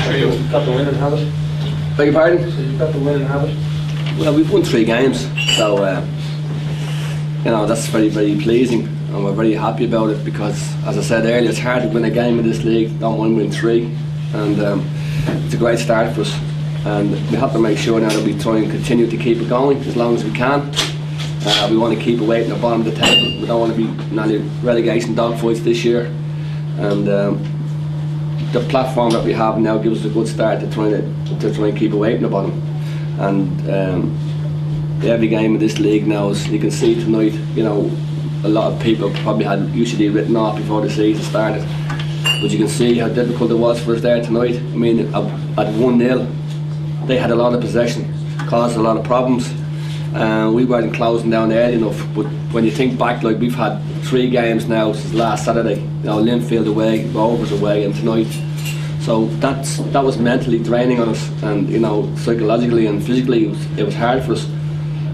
You've got the win and have it. Beg your pardon? So you've got the win and have it. Well, we've won 3 games, so that's very, very pleasing, and we're very happy about it because, as I said earlier, it's hard to win a game in this league. Don't want to win 3, and it's a great start for us. And we have to make sure now that we try and continue to keep it going as long as we can. We want to keep away from the bottom of the table. We don't want to be in any relegation dogfights this year. And the platform that we have now gives us a good start to try and keep away from the bottom. And every game in this league now, as you can see tonight, a lot of people probably had usually written off before the season started. But you can see how difficult it was for us there tonight. I mean, at 1-0, they had a lot of possession, caused a lot of problems. We weren't closing down early enough. But when you think back, like we've had 3 games now since last Saturday. Linfield away, Rovers away, and tonight. So that was mentally draining on us, and psychologically and physically it was hard for us.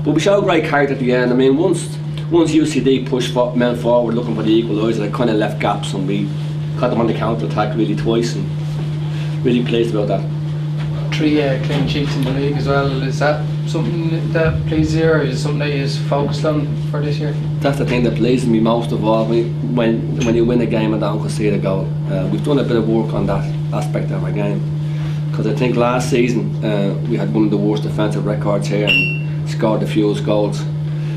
But we showed great character at the end. I mean, once UCD pushed men forward looking for the equaliser, they kind of left gaps, and we got them on the counter attack really twice, and really pleased about that. 3 clean sheets in the league as well. Is that something that pleases you, or is it something that you focused on for this year? That's the thing that pleases me most of all. When you win a game and don't concede a goal, we've done a bit of work on that aspect of our game, because I think last season we had one of the worst defensive records here and scored the fewest goals.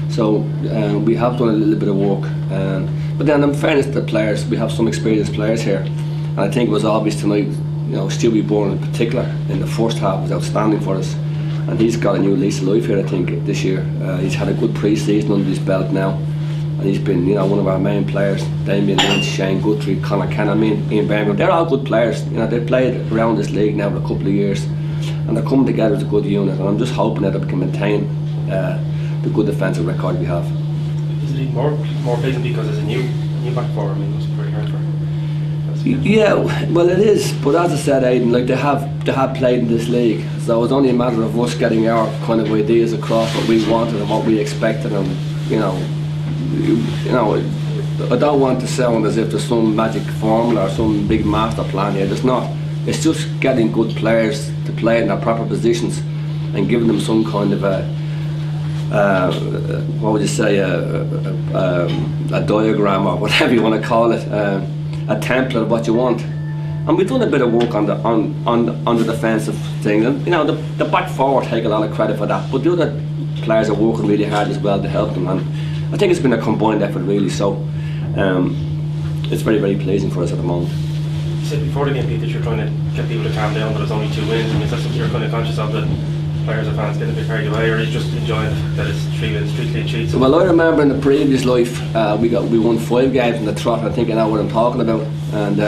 So we have done a little bit of work, but then in fairness to the players, we have some experienced players here, and I think it was obvious tonight. Stewie Bourne in particular in the first half was outstanding for us, and he's got a new lease of life here I think this year. He's had a good pre-season under his belt now, and he's been one of our main players. Damien Lynch, Shane Guthrie, Conor Cannon, Ian Birmingham, they're all good players. They've played around this league now for a couple of years, and they're coming together as a good unit, and I'm just hoping that we can maintain the good defensive record we have. Is it more pleasing because there's a new back four? I mean, it's pretty hard for. Yeah, well it is, but as I said, Aidan, like they have played in this league, so it was only a matter of us getting our kind of ideas across, what we wanted and what we expected, and I don't want to sound as if there's some magic formula or some big master plan here. There's not. It's just getting good players to play in their proper positions and giving them some kind of a what would you say, a diagram or whatever you want to call it. A template of what you want, and we've done a bit of work on the defensive thing, and the back forward take a lot of credit for that, but the other players are working really hard as well to help them, and I think it's been a combined effort really, so it's very, very pleasing for us at the moment. You said before the game, Pete, that you're trying to get people to calm down, but there's only 2 wins. I mean, is that something you're kind of conscious of, that players or fans getting a bit carried away, or are you just enjoying that it's 3 wins, 3 clean sheets? Well, I remember in the previous life we won 5 games in the trot. I think I know what I'm talking about, and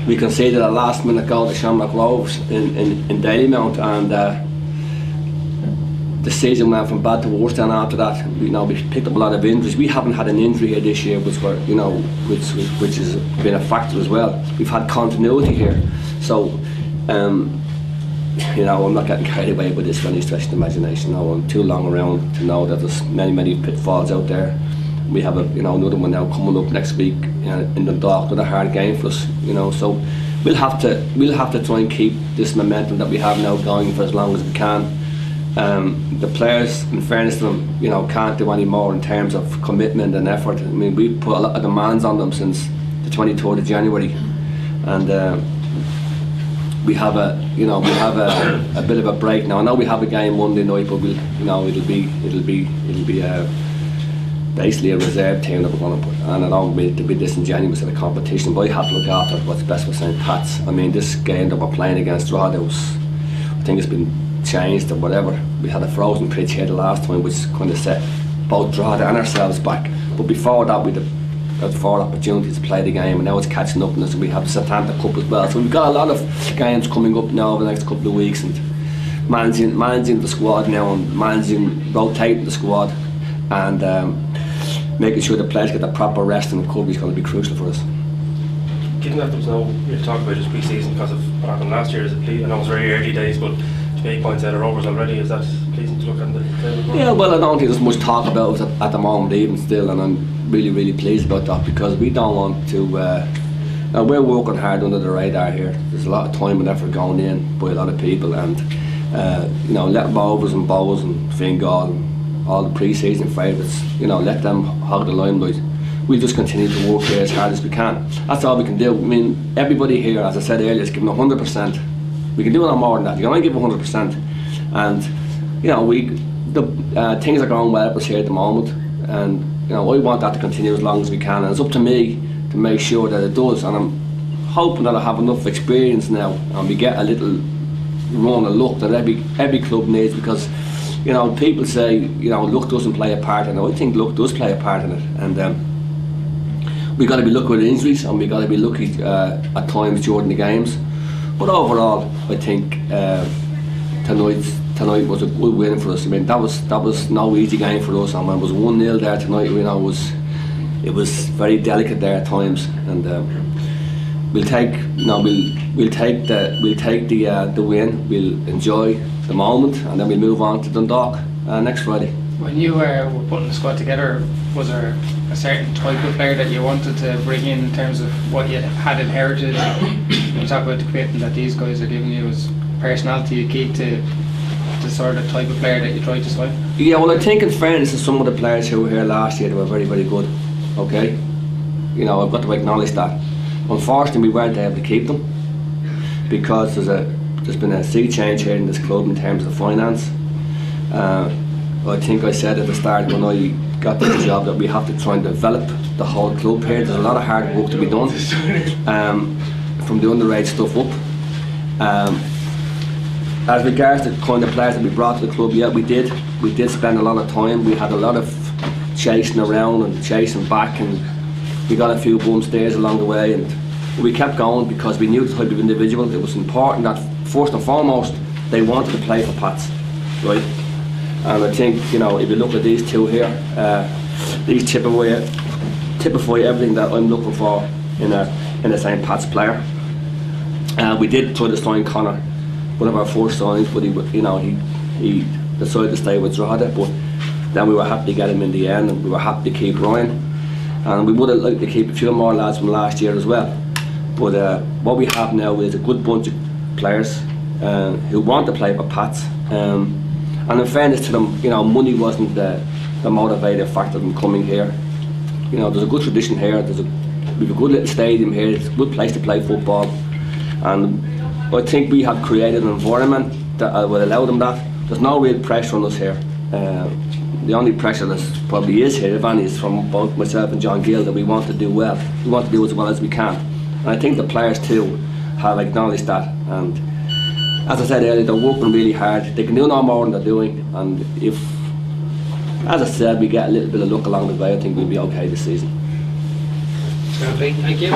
we conceded a last minute goal to Shamrock Rovers in Dalymount, and the season went from bad to worse. Then after that, we picked up a lot of injuries. We haven't had an injury here this year, which has been a factor as well. We've had continuity here, so I'm not getting carried away with this for any stretch of the imagination. I'm too long around to know that there's many pitfalls out there. We have another one now coming up next week in the Dundalk, another hard game for us. So we'll have to try and keep this momentum that we have now going for as long as we can. The players, in fairness to them, can't do any more in terms of commitment and effort. I mean, we've put a lot of demands on them since the 23rd of January, and we have a bit of a break now. I know we have a game Monday night, but it'll be basically a reserve team that we're going to put. And I don't mean to be disingenuous in the competition, but I have to look after what's best for St. Pat's. I mean, this game that we're playing against Drogheda I think it's been changed or whatever. We had a frozen pitch here the last time, which kind of set both Drogheda and ourselves back. But before that, we'd had 4 opportunities to play the game, and now it's catching up on us, and we have the Satanta Cup as well. So we've got a lot of games coming up now over the next couple of weeks, and managing the squad now, and rotating the squad, and making sure the players get the proper rest and recovery is going to be crucial for us. Given that there was no real talk about this pre-season because of what happened last year, I know it was very early days, but to be 8 points out of Rovers already, is that pleasing to look at the table? Yeah, well, I don't think there's much talk about it at the moment even still, and I'm really pleased about that, because we don't want to Now we're working hard under the radar here. There's a lot of time and effort going in by a lot of people, and let Rovers and Bows and Fingal and all the pre-season favourites, let them hog the limelight. We'll just continue to work here as hard as we can. That's all we can do. I mean, everybody here, as I said earlier, is giving 100%. We can do no more than that. You can only give 100%, and the things are going well for us here at the moment, and I want that to continue as long as we can. And it's up to me to make sure that it does. And I'm hoping that I have enough experience now, and we get a little run of luck that every club needs, because people say luck doesn't play a part in it. I think luck does play a part in it, and we got to be lucky with injuries, and we got to be lucky at times during the games. But overall, I think tonight was a good win for us. I mean, that was no easy game for us, and when it was 1-0 there tonight, it was very delicate there at times, and we'll take the win. We'll enjoy the moment, and then we'll move on to Dundalk next Friday. When you were putting the squad together, was there a certain type of player that you wanted to bring in terms of what you had inherited? You talk about the commitment that these guys are giving you. Is personality key to the sort of type of player that you tried to sign? Yeah, well, I think in fairness to some of the players who were here last year, they were very, very good. Okay, I've got to acknowledge that. Unfortunately, we weren't able to keep them because there's been a sea change here in this club in terms of finance. I think I said at the start when I got this job that we have to try and develop the whole club here. There's a lot of hard work to be done, from the underage stuff up. As regards to the kind of players that we brought to the club, yeah, we did spend a lot of time. We had a lot of chasing around and chasing back, and we got a few bum stairs along the way, and we kept going because we knew the type of individual. It was important that first and foremost they wanted to play for Pats, right? And I think if you look at these two here, these typify everything that I'm looking for in a St. Pat's player. We did try to sign Connor, one of our first signings, but he decided to stay with Drogheda, but then we were happy to get him in the end, and we were happy to keep Ryan, and we would have liked to keep a few more lads from last year as well. But what we have now is a good bunch of players who want to play for Pats, and in fairness to them, money wasn't the motivating factor of them coming here. There's a good tradition here. We've a good little stadium here. It's a good place to play football, and I think we have created an environment that will allow them that. There's no real pressure on us here. The only pressure that probably is here, if any, is from both myself and John Gill, that we want to do well. We want to do as well as we can. And I think the players too have acknowledged that. And as I said earlier, they're working really hard. They can do no more than they're doing. And if, as I said, we get a little bit of luck along the way, I think we'll be okay this season. Thank you.